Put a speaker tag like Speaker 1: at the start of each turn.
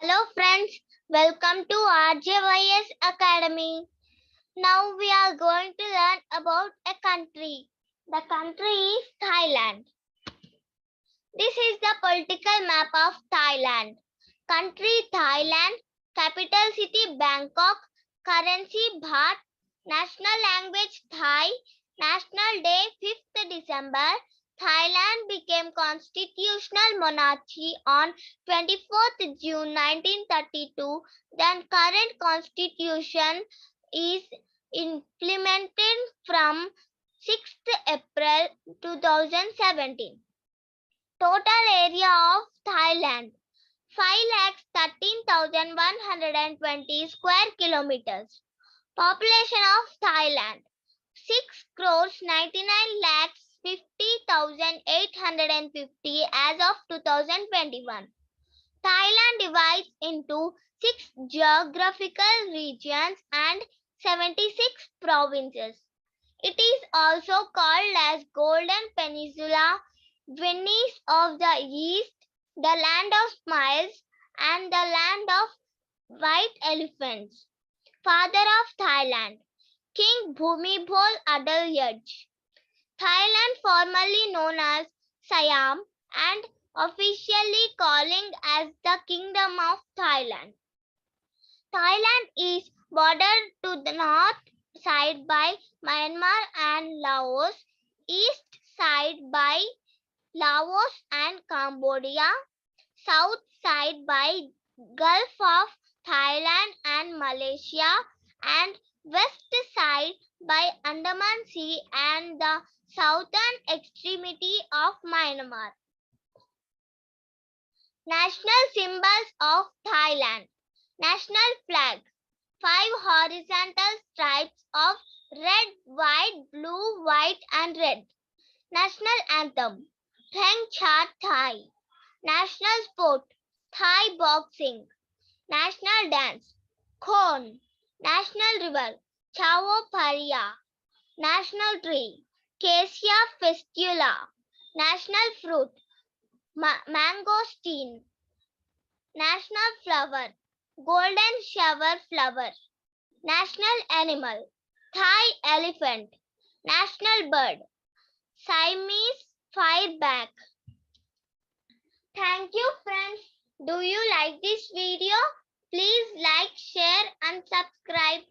Speaker 1: Hello friends, welcome to RJYS Academy. Now we are going to learn about a country. The country is Thailand. This is the political map of Thailand. Country Thailand, capital city Bangkok, currency Baht, national language Thai, national day 5th December. Thailand became constitutional monarchy on 24th June 1932. Then current constitution is implemented from 6th April 2017. Total area of Thailand 5,13,120 square kilometers. Population of Thailand 6,99,50,850 as of 2021. Thailand divides into 6 geographical regions and 76 provinces. It is also called as Golden Peninsula, Venice of the East, the Land of Smiles, and the Land of White Elephants. Father of Thailand, King Bhumibol Adulyadej. Thailand, formerly known as Siam and officially calling as the Kingdom of Thailand. Thailand is bordered to the north side by Myanmar and Laos, east side by Laos and Cambodia, south side by Gulf of Thailand and Malaysia, and west side by Andaman Sea and the southern extremity of Myanmar. National symbols of Thailand. National flag. 5 horizontal stripes of red, white, blue, white and red. National anthem. Theng Chat Thai. National sport. Thai boxing. National dance. Khon. National river. Chao Phraya. National tree. Cassia fistula. National fruit. Mangosteen. National flower. Golden shower flower. National animal. Thai elephant. National bird. Siamese fireback. Thank you friends. Do you like this video? Please like, share and subscribe.